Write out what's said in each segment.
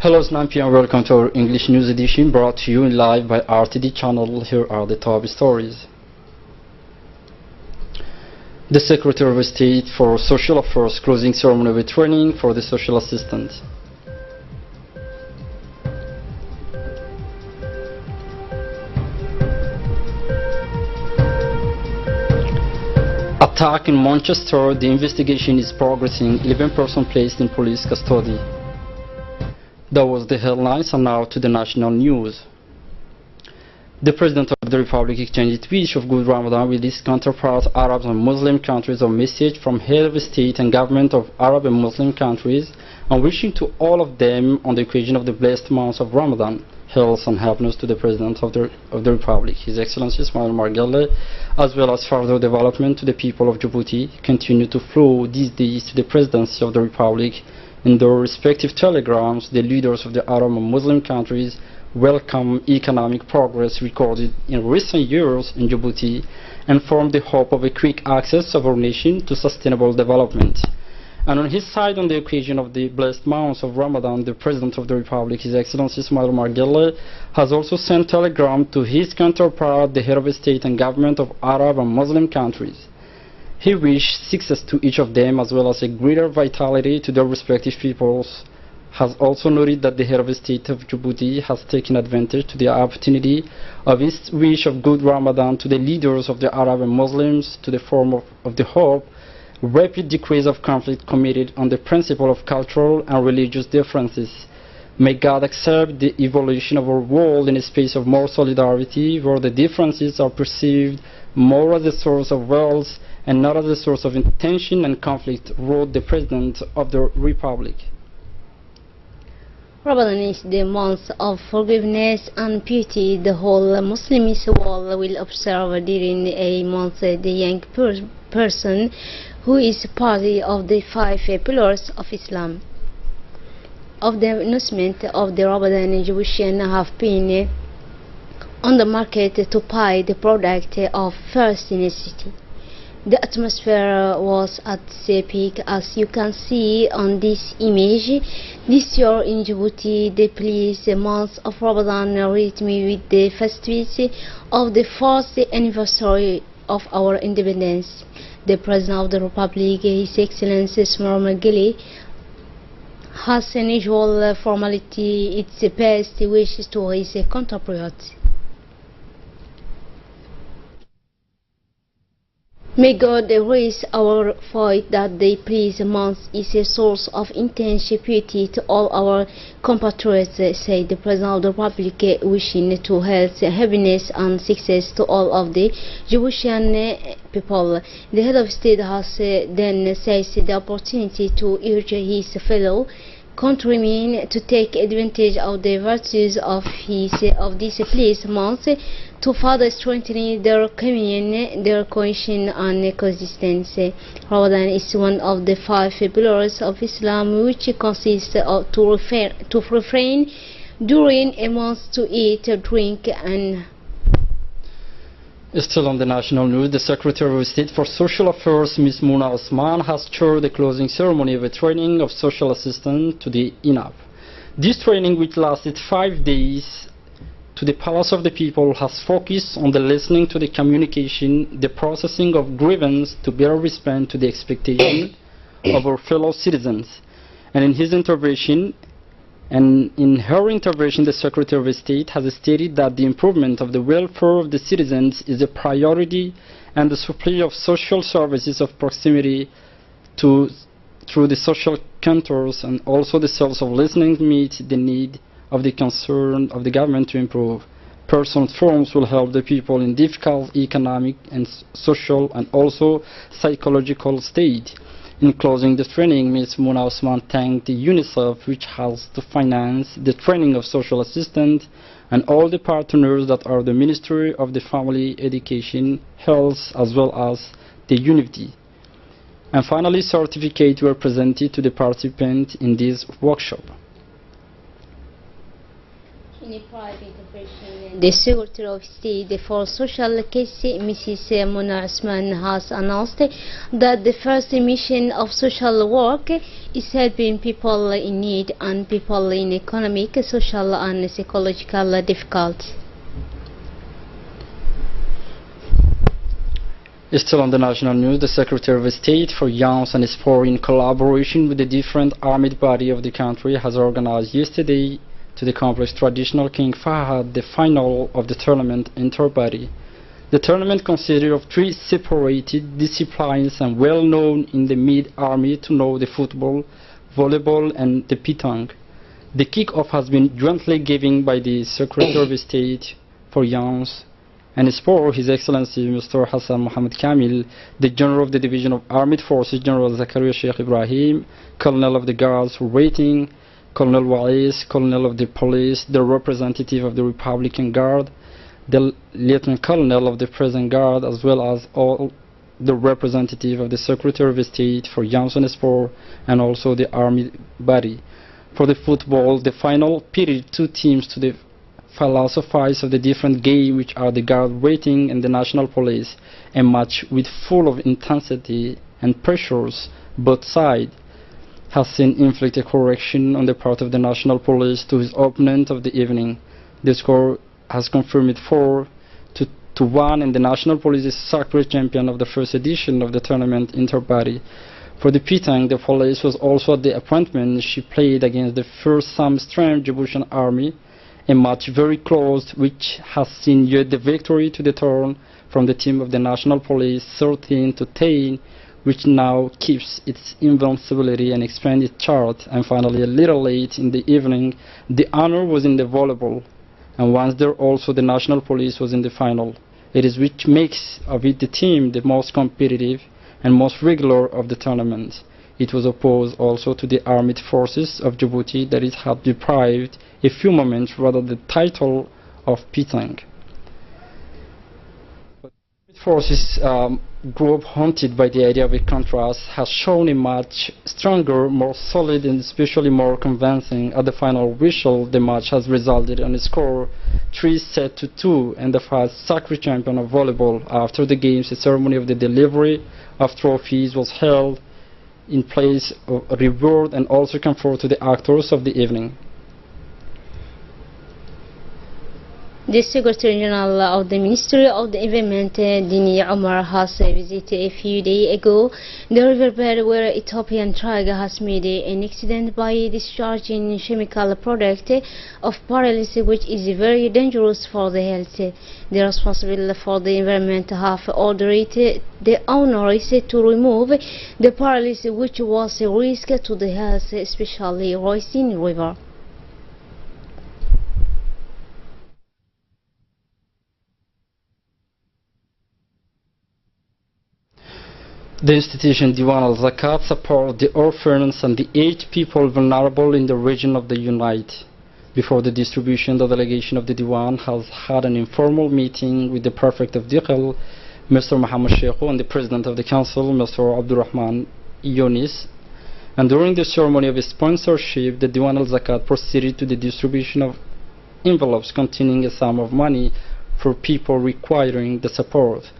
Hello, it's 9 p.m. Welcome to our English news edition brought to you live by RTD channel. Here are the top stories. The Secretary of State for Social Affairs closing ceremony with training for the social assistant. Attack in Manchester, the investigation is progressing, 11 persons placed in police custody. That was the headlines, and now to the national news. The President of the Republic exchanged wish of good Ramadan with his counterparts, Arab and Muslim countries, a message from head of state and government of Arab and Muslim countries, and wishing to all of them on the occasion of the blessed month of Ramadan, health and happiness to the President of the Republic, His Excellency Ismail Margelle, as well as further development to the people of Djibouti, continue to flow these days to the Presidency of the Republic. In their respective telegrams, the leaders of the Arab and Muslim countries welcome economic progress recorded in recent years in Djibouti and form the hope of a quick access of our nation to sustainable development. And on his side, on the occasion of the blessed month of Ramadan, the President of the Republic, His Excellency Ismail Margelle, has also sent telegram to his counterpart, the head of state and government of Arab and Muslim countries. He wished success to each of them, as well as a greater vitality to their respective peoples. Has also noted that the head of the state of Djibouti has taken advantage to the opportunity of his wish of good Ramadan to the leaders of the Arab and Muslims to the form of the hope, rapid decrease of conflict committed on the principle of cultural and religious differences. May God accept the evolution of our world in a space of more solidarity, where the differences are perceived more as a source of wealth and not as a source of tension and conflict, wrote the President of the Republic. Ramadan is the month of forgiveness and piety. The whole Muslim world will observe during a month the young person who is part of the 5 pillars of Islam. Of the announcement of the Ramadan, Jewishians have been on the market to buy the product of first necessity. The atmosphere was at the peak, as you can see on this image. This year in Djibouti, the police month of Ramadan rhythm with the festivity of the 4th anniversary of our independence. The President of the Republic, His Excellency Ismail Margelle, has an usual formality, its best wishes to his counterparts. May God raise our voice that the police month is a source of intense piety to all our compatriots, said the President of the Republic, wishing to health, happiness and success to all of the Djiboutian people. The head of state has then seized the opportunity to urge his fellow countrymen to take advantage of the virtues of this police month to further strengthen their communion, their cohesion and coexistence. Ramadan is one of the 5 pillars of Islam, which consists of to refrain during a month to eat, drink and... Still on the national news, the Secretary of State for Social Affairs, Ms. Muna Osman, has chaired the closing ceremony of a training of social assistants to the INAP. This training, which lasted 5 days, to the Palace of the People, has focused on the listening to the communication, the processing of grievance to better respond to the expectation of our fellow citizens. And in her intervention, the Secretary of State has stated that the improvement of the welfare of the citizens is a priority, and the supply of social services of proximity through the social counters and also the source of listening meet the need of the concern of the government to improve. Personal forms will help the people in difficult economic and social and also psychological state. In closing the training, Ms. Muna Osman thanked the UNICEF, which has to finance the training of social assistants, and all the partners that are the Ministry of the Family, Education, Health, as well as the UNIFD. And finally, certificates were presented to the participants in this workshop. In a private intervention, the Secretary of State for Social Case, Mrs. Mona Usman, has announced that the first mission of social work is helping people in need and people in economic, social and psychological difficulty. Still on the national news, the Secretary of State for Youth and Sport, in collaboration with the different armed body of the country, has organized yesterday to the complex traditional King Fahad the final of the tournament interbody. The tournament consisted of 3 separated disciplines and well known in the mid-army to know the football, volleyball and the pétanque. The kick-off has been jointly given by the Secretary of State for Youth and Sport, His Excellency Mr. Hassan Mohammed Kamil, the General of the Division of Armed Forces, General Zakaria Sheikh Ibrahim, Colonel of the Guards Waiting, Colonel Wais, Colonel of the Police, the representative of the Republican Guard, the Lieutenant Colonel of the Present Guard, as well as all the representative of the Secretary of State for Youth and Sport and also the Army body. For the football, the final pitted 2 teams to the philosophies of the different game, which are the Guard Waiting and the National Police, a match with full of intensity and pressures. Both sides has seen inflicted correction on the part of the National Police to his opponent of the evening. The score has confirmed 4-1, and the National Police is sacred champion of the first edition of the tournament interbody. For the pétanque, the police was also at the appointment. She played against the first Sam-Strand Djiboutian Army, a match very close, which has seen yet the victory to the turn from the team of the National Police 13-10, which now keeps its invincibility and expands its chart. And finally, a little late in the evening, the honor was in the volleyball, and once there also the National Police was in the final. It is which makes of it the team the most competitive and most regular of the tournament. It was opposed also to the Armed Forces of Djibouti that it had deprived a few moments rather the title of pétanque. Forces group, haunted by the idea of a contrast, has shown a much stronger, more solid and especially more convincing. At the final whistle, the match has resulted in a score 3-2, and the first sacred champion of volleyball. After the games, a ceremony of the delivery of trophies was held in place of reward and also comfort to the actors of the evening. The Secretary General of the Ministry of the Environment, Dini Omar, has visited a few days ago the riverbed where Ethiopian tiger has made an accident by discharging chemical product of paralysis, which is very dangerous for the health. The responsible for the environment have ordered the owners to remove the paralysis, which was a risk to the health, especially rising river. The institution Diwan al-Zakat supports the orphans and the 8 people vulnerable in the region of the Unite. Before the distribution, the delegation of the Diwan has had an informal meeting with the Prefect of Dikhel, Mr. Mohammed Sheikhu, and the President of the Council, Mr. Abdurrahman Yunis. And during the ceremony of sponsorship, the Diwan al-Zakat proceeded to the distribution of envelopes containing a sum of money for people requiring the support.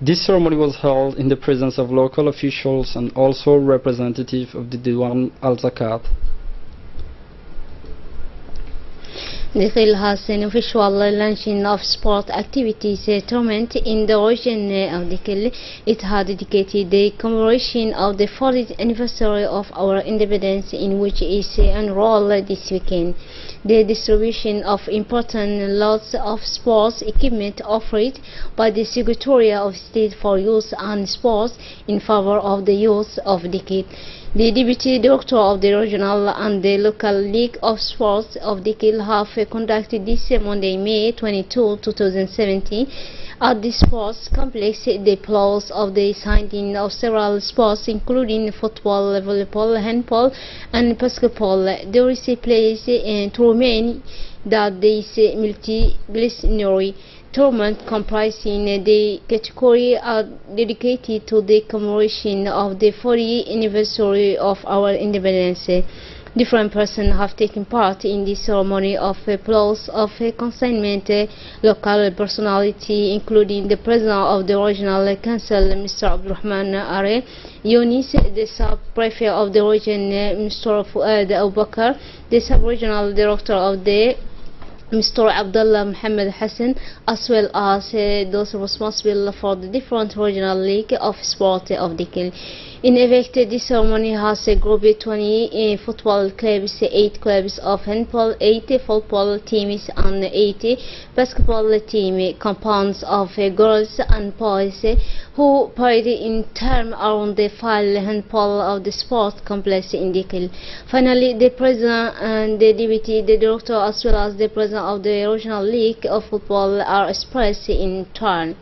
This ceremony was held in the presence of local officials and also representatives of the Diwan al-Zakat. Dikhel has an official launching of sport activities tournament in the region of Dikhel. It had dedicated the commemoration of the 40th anniversary of our independence, in which is enrolled this weekend. The distribution of important lots of sports equipment offered by the Secretary of State for Youth and Sports in favor of the youth of Dikhel. The Deputy Director of the Regional and the Local League of Sports of Dikhel have conducted this Monday, May 22, 2017, at the sports complex the applause of the signing of several sports including football, volleyball, handball and basketball. There is a place to remain that this multidisciplinary tournament comprising the category are dedicated to the commemoration of the 40th anniversary of our independence. Different persons have taken part in the ceremony of applause of consignment. Local personality, including the president of the regional council, Mr. Abdurrahman Are, Yunis, the sub-prefect of the region, Mr. Fuad Abubakar, the sub-regional director of the Mr. Abdullah Muhammad Hassan, as well as those responsible for the different regional league of sport of the Kil. In effect, this ceremony has grouped 20 football clubs, 8 clubs of handball, 80 football teams, and 80 basketball team compounds of girls and boys who played in turn around the 5 handball of the sport complex in Dikil. Finally, the president and the deputy director, as well as the president of the regional league of football, are expressed in turn.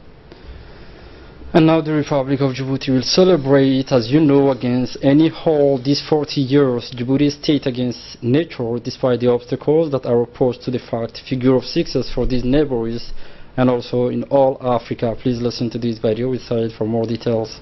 And now the Republic of Djibouti will celebrate, as you know, against any whole these 40 years Djibouti state against nature, despite the obstacles that are opposed to the fact figure of success for these neighbors and also in all Africa. Please listen to this video with Said for more details.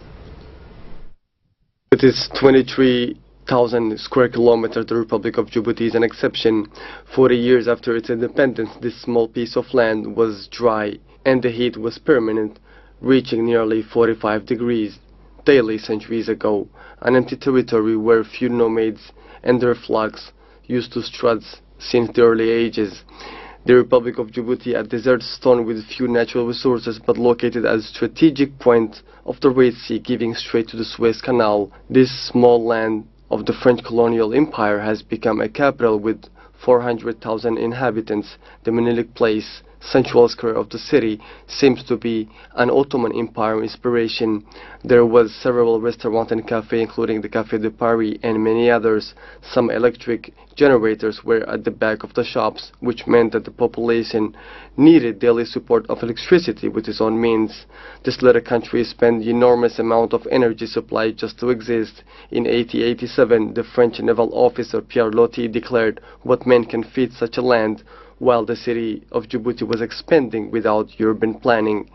It is 23,000 square kilometers. The Republic of Djibouti is an exception. 40 years after its independence, this small piece of land was dry and the heat was permanent, reaching nearly 45 degrees daily centuries ago, an empty territory where few nomads and their flocks used to strut since the early ages. The Republic of Djibouti, a desert stone with few natural resources but located at a strategic point of the Red Sea giving straight to the Suez Canal, this small land of the French colonial empire has become a capital with 400,000 inhabitants. The Menelik Place, central square of the city, seems to be an Ottoman Empire inspiration. There was several restaurants and cafes, including the Café de Paris and many others. Some electric generators were at the back of the shops, which meant that the population needed daily support of electricity with its own means. This little country spent enormous amount of energy supply just to exist. In 1887, the French naval officer Pierre Loti declared, "What man can feed such a land?" while the city of Djibouti was expanding without urban planning.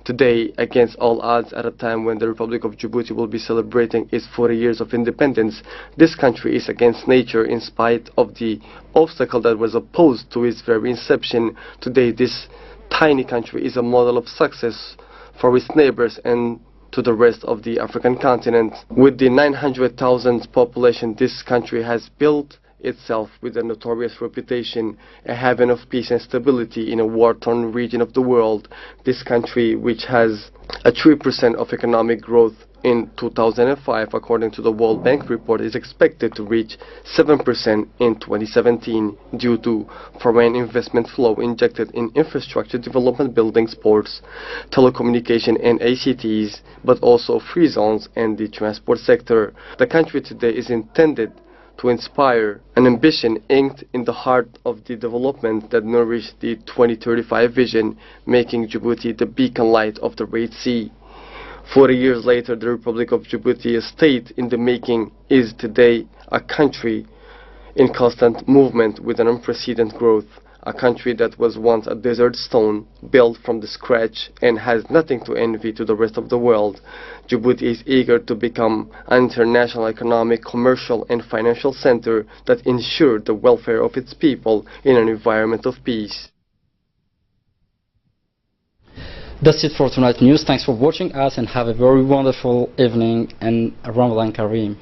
Today, against all odds, at a time when the Republic of Djibouti will be celebrating its 40 years of independence, this country is against nature in spite of the obstacle that was opposed to its very inception. Today, this tiny country is a model of success for its neighbors and to the rest of the African continent. With the 900,000 population, this country has built itself with a notorious reputation, a haven of peace and stability in a war-torn region of the world. This country, which has a 3% of economic growth in 2005, according to the World Bank report, is expected to reach 7% in 2017 due to foreign investment flow injected in infrastructure development, buildings, sports, telecommunication and ACTs, but also free zones and the transport sector. The country today is intended to inspire an ambition inked in the heart of the development that nourished the 2035 vision, making Djibouti the beacon light of the Red Sea. 40 years later, the Republic of Djibouti, a state in the making, is today a country in constant movement with an unprecedented growth. A country that was once a desert stone, built from the scratch, and has nothing to envy to the rest of the world. Djibouti is eager to become an international economic, commercial and financial center that ensures the welfare of its people in an environment of peace. That's it for tonight's news. Thanks for watching us and have a very wonderful evening and Ramadan Kareem.